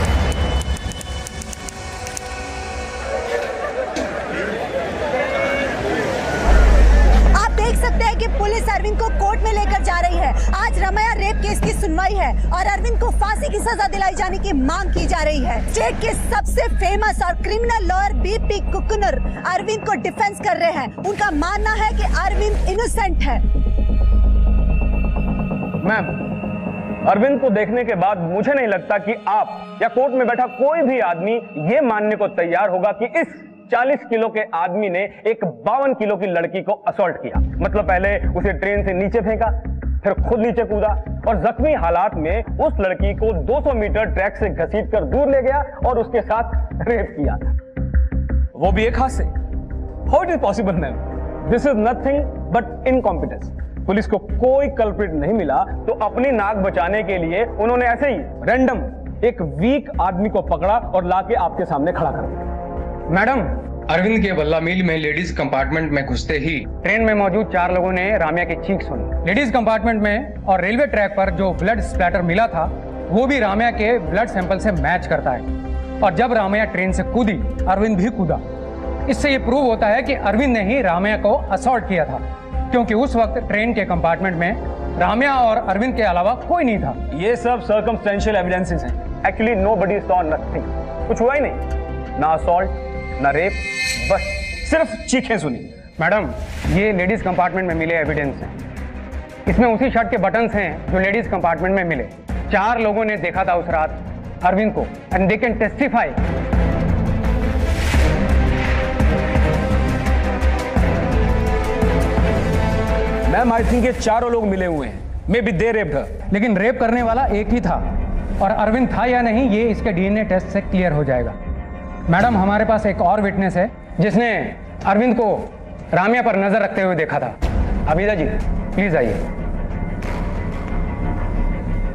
कि पुलिस अरविंद को कोर्ट में लेकर जा रही है। आज रमैया रेप केस की सुनवाई है और अरविंद को फांसी की सजा दिलाई जाने की मांग की जा रही है। स्टेट के सबसे फेमस और क्रिमिनल लॉयर BP कुकुनर अरविंद को डिफेंस कर रहे हैं। उनका मानना है कि अरविंद इनोसेंट है। मैम, अरविंद को देखने के बाद मुझे नहीं लगता कि आप या कोर्ट में बैठा कोई भी आदमी ये मानने को तैयार होगा कि इस 40 किलो के आदमी ने एक 52 किलो की लड़की को असॉल्ट किया। मतलब पहले उसे ट्रेन से नीचे फेंका, फिर खुद नीचे कूदा और जख्मी हालात में उस लड़की को 200 मीटर ट्रैक से घसीटकर दूर ले गया और उसके साथ रेप किया, वो भी एक हाथ से। How it is possible ma'am? This is nothing but incompetence. Police को कोई कल्प्रिट नहीं मिला तो अपनी नाक बचाने के लिए उन्होंने ऐसे ही रैंडम एक वीक आदमी को पकड़ा और लाके आपके सामने खड़ा कर दिया। मैडम, अरविंद के बल्ला मिल में लेडीज कंपार्टमेंट में घुसते ही ट्रेन में मौजूद 4 लोगों ने राम्या की चीख सुनी। लेडीज कंपार्टमेंट में और रेलवे ट्रैक पर जो ब्लड स्प्लैटर मिला था वो भी राम्या के ब्लड सैंपल से मैच करता है। और जब राम्या ट्रेन से कूदी, अरविंद भी कूदा। इससे ये प्रूव होता है कि अरविंद ने ही राम्या को असॉल्ट किया था, क्योंकि उस वक्त ट्रेन के कंपार्टमेंट में राम्या और अरविंद के अलावा कोई नहीं था। ये सब सर्कमस्टेंशियल एविडेंसेस हैं। Actually nobody saw nothing. कुछ हुआ ही नहीं, ना असॉल्ट ना रेप, बस सिर्फ चीखें सुनी। मैडम, ये लेडीज कंपार्टमेंट में मिले एविडेंस हैं। इसमें उसी शर्ट के बटन्स हैं जो लेडीज कंपार्टमेंट में मिले। 4 लोगों ने देखा था उस रात अरविंद को, and they can testify. Ma'am, I think ये 4 लोग मिले हुए हैं। मे बी दे रेप्ड हर। लेकिन रेप करने वाला एक ही था, और अरविंद था या नहीं ये इसके डीएनए टेस्ट से क्लियर हो जाएगा। मैडम, हमारे पास एक और विटनेस है जिसने अरविंद को राम्या पर नजर रखते हुए देखा था। अबीदा जी, प्लीज आइए।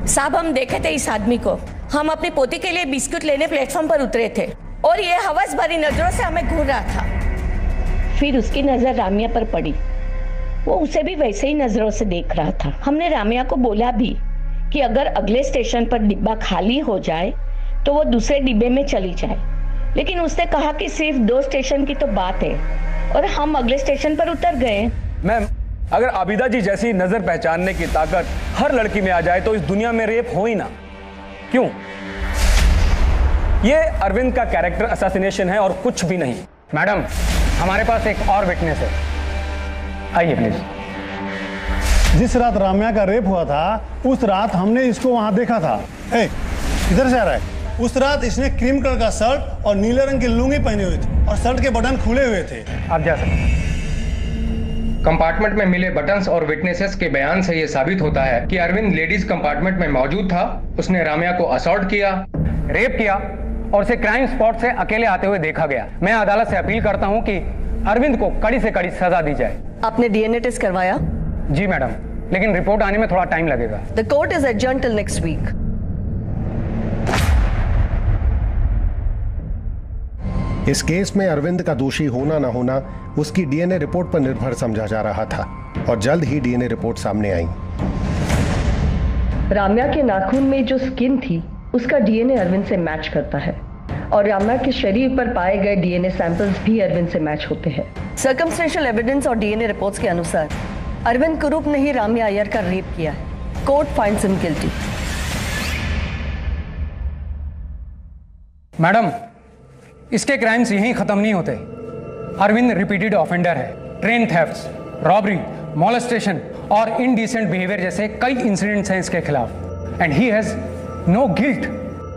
साहब, हम देखे थे इस आदमी को। हम अपनी पोती के लिए बिस्कुट लेने प्लेटफॉर्म पर उतरे थे और ये हवस भरी नजरों से हमें घूर रहा था। फिर उसकी नजर राम्या पर पड़ी। वो उसे भी वैसे ही नजरों से देख रहा था। हमने राम्या को बोला भी कि अगर अगले स्टेशन पर डिब्बा खाली हो जाए तो वो दूसरे डिब्बे में चली जाए, लेकिन उसने कहा कि सिर्फ 2 स्टेशन की तो बात है, और हम अगले स्टेशन पर उतर गए। मैम, अगर आबिदा जी जैसी नजर पहचानने की ताकत हर लड़की में आ जाए तो इस दुनिया में रेप हो ही ना। क्यों? ये अरविंद का कैरेक्टर असैसिनेशन है और कुछ भी नहीं। मैडम, हमारे पास एक और विटनेस है। आइए प्लीज। जिस रात राम्या का रेप हुआ था उस रात हमने इसको वहां देखा था। किधर से आ रहा है? उस रात इसने क्रीम कलर का शर्ट और नीले रंग की लुंगी पहनी हुई थी और शर्ट के बटन खुले हुए थे। आप जा सकते। कंपार्टमेंट में मिले बटन्स और विटनेसेस के बयान से यह साबित होता है कि अरविंद लेडीज कंपार्टमेंट में मौजूद था। उसने राम्या को असॉल्ट किया, रेप किया और उसे क्राइम स्पॉट से अकेले आते हुए देखा गया। मैं अदालत से अपील करता हूं कि अरविंद को कड़ी से कड़ी सजा दी जाए। आपने डीएनए टेस्ट करवाया? जी मैडम, लेकिन रिपोर्ट आने में थोड़ा टाइम लगेगा। The court is adjourned till next week. इस केस में अरविंद का दोषी होना न होना उसकी डीएनए रिपोर्ट पर निर्भर समझा जा रहा था, और जल्द ही डीएनए रिपोर्ट सामने आई। राम्या के नाखून में जो स्किन थी उसका डीएनए अरविंद से मैच करता है, और राम्या के शरीर पर पाए गए डीएनए सैंपल्स भी अरविंद से मैच होते हैं। सर्कमस्टेंशियल एविडेंस और डीएनए रिपोर्ट्स के अनुसार अरविंद कुरूप ने ही राम्या अय्यर का रेप किया है। Court finds him guilty. Madam, इसके क्राइम्स यहीं खत्म नहीं होते। अरविंद रिपीटेड ऑफेंडर है। ट्रेन थेफ्ट्स, रॉबरी, मॉलेस्टेशन और इनडिसेंट बिहेवियर जैसे कई इंसिडेंट्स हैं इसके खिलाफ, and he has no guilt.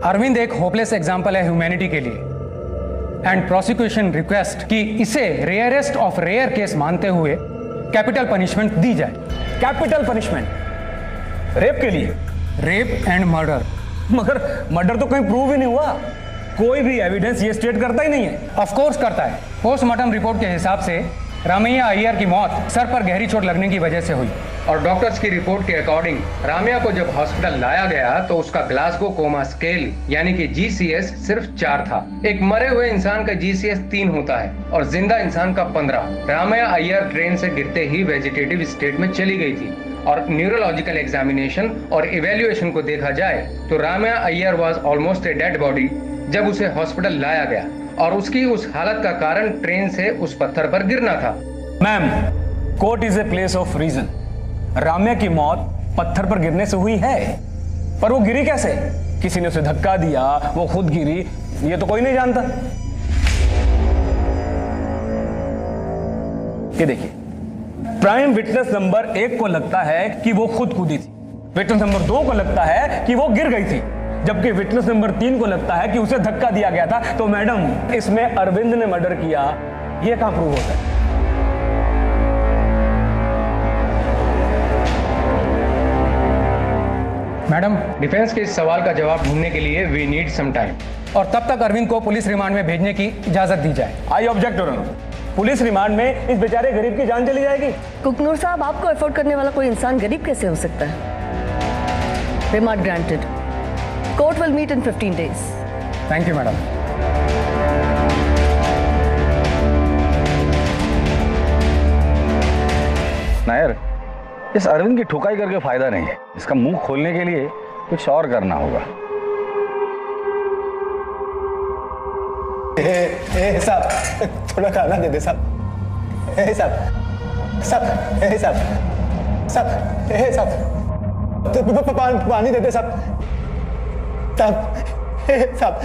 Arvind एक होपलेस एग्जांपल है ह्यूमैनिटी के लिए, एंड प्रोसिक्यूशन रिक्वेस्ट कि इसे रेयरेस्ट ऑफ रेयर केस मानते हुए कैपिटल पनिशमेंट दी जाए। कैपिटल पनिशमेंट रेप के लिए? Rape and murder. मगर मर्डर तो कहीं प्रूव ही नहीं हुआ। कोई भी एविडेंस ये स्टेट करता ही नहीं है। ऑफ कोर्स करता है। पोस्टमार्टम रिपोर्ट के हिसाब से रामैया अय्यर की मौत सर पर गहरी चोट लगने की वजह से हुई, और डॉक्टर्स की रिपोर्ट के अकॉर्डिंग राम्या को जब हॉस्पिटल लाया गया तो उसका ग्लासगो कोमा स्केल यानी कि GCS सिर्फ 4 था। एक मरे हुए इंसान का GCS 3 होता है और जिंदा इंसान का 15। राम्या अय्यर ट्रेन से गिरते ही वेजिटेटिव स्टेट में चली गई थी, और न्यूरोलॉजिकल एग्जामिनेशन और इवेल्युएशन को देखा जाए तो Ramya Iyer was almost a dead body जब उसे हॉस्पिटल लाया गया, और उसकी उस हालत का कारण ट्रेन से उस पत्थर पर गिरना था। Ma'am, court is a place of reason. Ramya की मौत पत्थर पर गिरने से हुई है, पर वो गिरी कैसे? किसी ने उसे धक्का दिया, वो खुद गिरी, ये तो कोई नहीं जानता। ये देखिए, प्राइम विटनेस नंबर 1 को लगता है कि वो खुद कूदी थी, विटनेस नंबर 2 को लगता है कि वो गिर गई थी, जबकि विटनेस नंबर 3 को लगता है कि उसे धक्का दिया गया था। तो मैडम, इसमें अरविंद ने मर्डर किया, ये कहां प्रूव होता है? मैडम, डिफेंस के इस सवाल का जवाब ढूंढने के लिए वी नीड सम टाइम, और तब तक अरविंद को पुलिस रिमांड में भेजने की इजाजत दी जाए। I object your honour. Police remand में इस बेचारे गरीब की जान चली जाएगी। कुकनूर साहब, आपको अफोर्ड करने वाला कोई इंसान गरीब कैसे हो सकता है? Remand granted. Court will meet in 15 days। Thank you madam. Nair, इस अरविंद की ठुकाई करके फायदा नहीं है, इसका मुंह खोलने के लिए कुछ और करना होगा। साहब, थोड़ा खाना दे दे साहब। साहब साहब साहब साहब पानी दे दे साहब। साहब साहब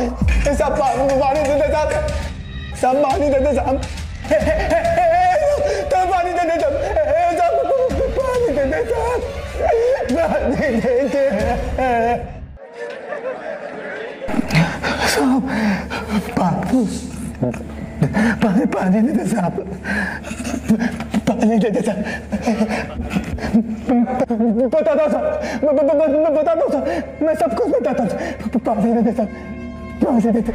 पानी दे दे साहब। साहब पानी दे दे साहब। तो पानी दे दे साहब। पानी दे दे साहब। पानी दे दे साहब। पानी दे दे साहब। पानी दे दे साहब। बता दो साहब, बता दो साहब, मैं सब कुछ बताता हूँ। पानी दे दे साहब। पानी दे दे।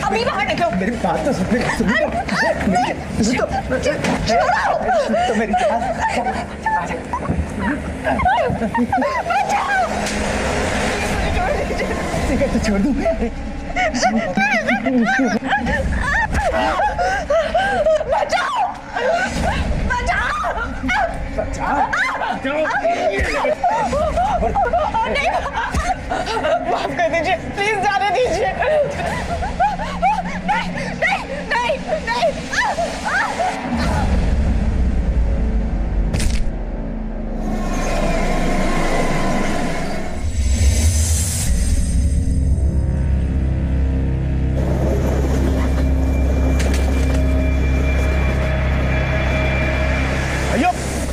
अभी बाहर निकलो। मेरी बात तो सुन। तो मेरी ठीक है, तो छोड़ दूं। बचाओ, बचाओ, नहीं, माफ कर दीजिए, प्लीज जाने दीजिए। नहीं नहीं नहीं नहीं।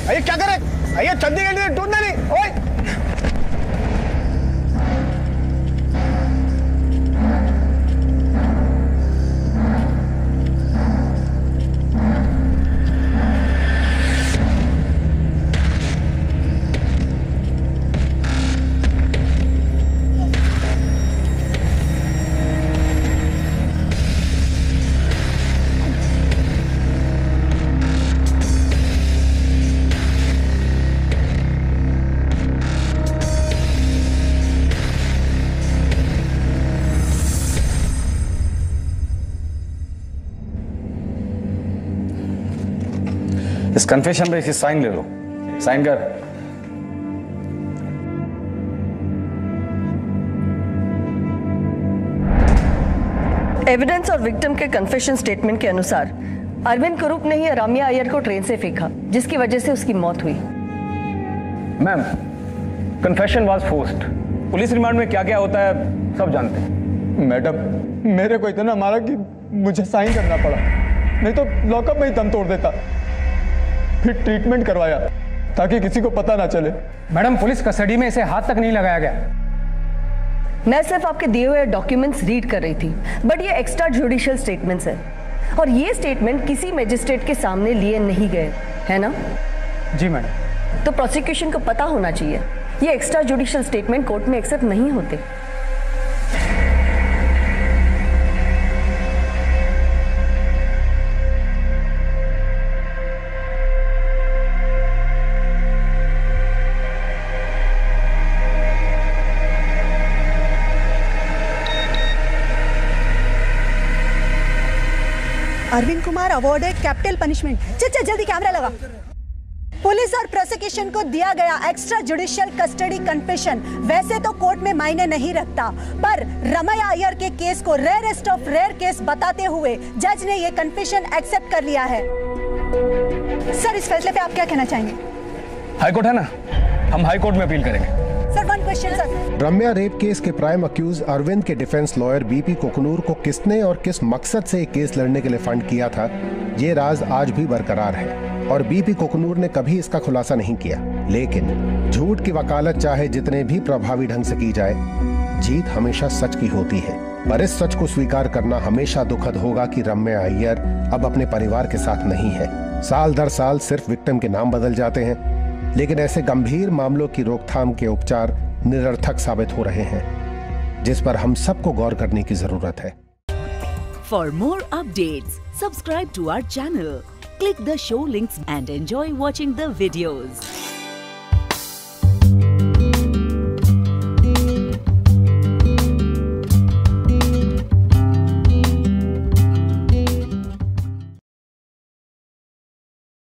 अयो क्या करे? अयो चंडीगढ़ ढूंढना नहीं। ओए इस कन्फेशन पे इसकी साइन ले लो। साइन कर। एविडेंस और विक्टिम के कन्फेशन स्टेटमेंट के अनुसार अरविंद कुरूप ने ही रामिया अय्यर को ट्रेन से फेंका, जिसकी वजह से उसकी मौत हुई। Ma'am, confession was forced. Police remand में क्या क्या होता है सब जानते हैं। मैडम, मेरे को इतना मारा कि मुझे साइन करना पड़ा, नहीं तो लॉकअप में ही दम तोड़ देता। फिर ट्रीटमेंट करवाया ताकि किसी को पता ना चले। मैडम, पुलिस कस्टडी में इसे हाथ तक नहीं लगाया गया। मैं सिर्फ आपके दिए हुए डॉक्यूमेंट्स रीड कर रही थी, बट ये एक्स्ट्रा जुडिशियल स्टेटमेंट्स हैं और ये स्टेटमेंट किसी मजिस्ट्रेट के सामने लिए नहीं गए, है ना? जी मैडम। तो प्रोसिक्यूशन को पता होना चाहिए ये एक्स्ट्रा जुडिशियल स्टेटमेंट कोर्ट में एक्सेप्ट नहीं होते। Are awarded capital punishment. चल जल्दी कैमरा लगा। पुलिस और प्रोसिक्यूशन को दिया गया एक्स्ट्रा जुडिशियल कस्टडी कन्फेशन वैसे तो कोर्ट में मायने नहीं रखता, पर रमैया अय्यर के केस को रेयरेस्ट ऑफ रेयर केस बताते हुए जज ने ये कन्फेशन एक्सेप्ट कर लिया है। सर, इस फैसले पे आप क्या कहना चाहेंगे? हाई कोर्ट है ना, हम हाई कोर्ट में अपील करेंगे। Sir, one question sir. Ramya rape case के प्राइम अक्यूज अरविंद के डिफेंस लॉयर बीपी कोकनूर को किसने और किस मकसद से एक केस लड़ने के लिए फंड किया था, ये राज आज भी बरकरार है और बीपी कोकनूर ने कभी इसका खुलासा नहीं किया। लेकिन झूठ की वकालत चाहे जितने भी प्रभावी ढंग से की जाए, जीत हमेशा सच की होती है। पर इस सच को स्वीकार करना हमेशा दुखद होगा कि रम्या अय्यर अब अपने परिवार के साथ नहीं है। साल दर साल सिर्फ विक्टिम के नाम बदल जाते हैं, लेकिन ऐसे गंभीर मामलों की रोकथाम के उपचार निरर्थक साबित हो रहे हैं, जिस पर हम सबको गौर करने की जरूरत है। For more updates, subscribe to our channel, click the show links and enjoy watching the videos.